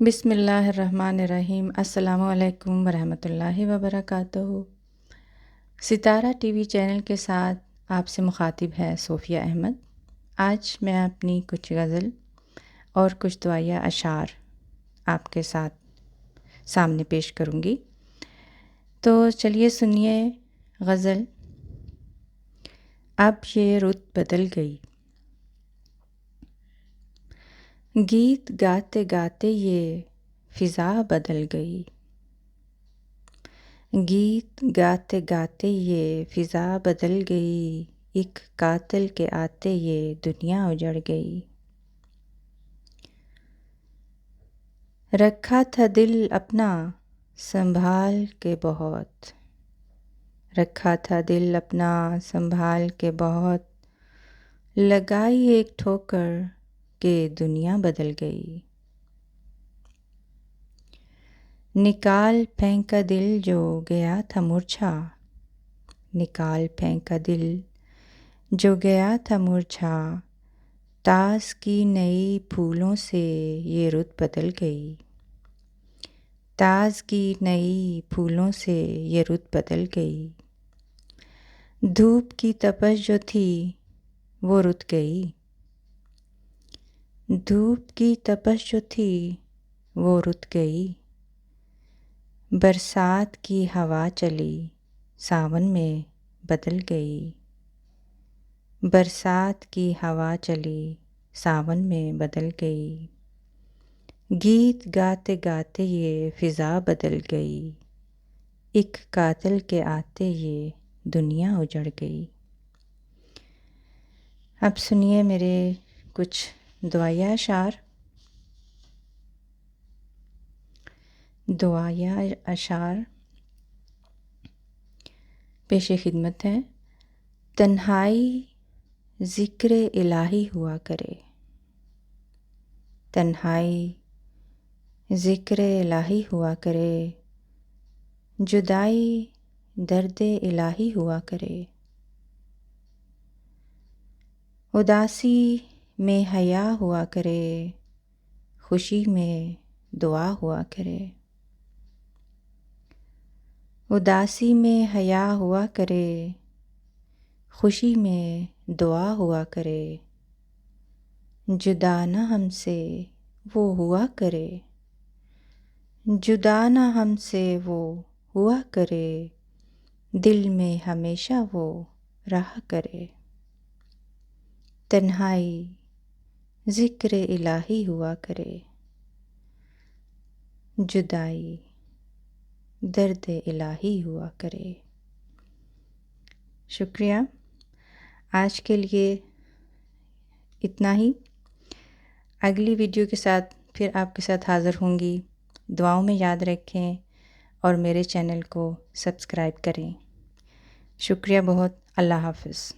بسم اللہ الرحمن الرحیم۔ السلام علیکم ورحمۃ اللہ وبرکاتہ۔ ستارہ ٹی وی چینل کے ساتھ آپ سے مخاطب ہے صوفیہ احمد۔ آج میں اپنی کچھ غزل اور کچھ دعائیہ اشعار آپ کے ساتھ سامنے پیش کروں گی، تو چلیے سنیے غزل۔ اب یہ رت بدل گئی، گیت گاتے گاتے یہ فضا بدل گئی، گیت گاتے گاتے یہ فضا بدل گئی، ایک قاتل کے آتے یہ دنیا اجڑ گئی۔ رکھا تھا دل اپنا سنبھال کے بہت، رکھا تھا دل اپنا سنبھال کے بہت، لگائی ایک ٹھوکر کہ دنیا بدل گئی۔ نکال پھینکا دل جو گیا تھا مرجھا، نکال پھینکا دل جو گیا تھا مرجھا، طاس کی نئی پھولوں سے یہ رت بدل گئی، طاس کی نئی پھولوں سے یہ رت بدل گئی۔ دھوپ کی تپش جو تھی وہ رت گئی، دھوپ کی تپش جو تھی وہ رت گئی۔ برسات کی ہوا چلی ساون میں بدل گئی، برسات کی ہوا چلی ساون میں بدل گئی۔ گیت گاتے گاتے یہ فضا بدل گئی، ایک قاتل کے آتے یہ دنیا اجڑ گئی۔ اب سنیے میرے کچھ دعائیہ اشعار۔ دعائیہ اشعار پیش خدمت ہے۔ تنہائی ذکر الہی ہوا کرے، تنہائی ذکر الہی ہوا کرے، جدائی درد الہی ہوا کرے۔ اداسی میں حیا ہوا کرے، خوشی میں دعا ہوا کرے۔ اداسی میں حیا ہوا کرے، خوشی میں دعا ہوا کرے۔ جدا نہ ہم سے وہ ہوا کرے، جدا نہ ہم سے وہ ہوا کرے، دل میں ہمیشہ وہ رہا کرے۔ تنہائی ذکر الہی ہوا کرے، جدائی درد الہی ہوا کرے۔ شکریہ۔ آج کے لیے اتنا ہی۔ اگلی ویڈیو کے ساتھ پھر آپ کے ساتھ حاضر ہوں گی۔ دعاؤں میں یاد رکھیں اور میرے چینل کو سبسکرائب کریں۔ شکریہ بہت۔ اللہ حافظ۔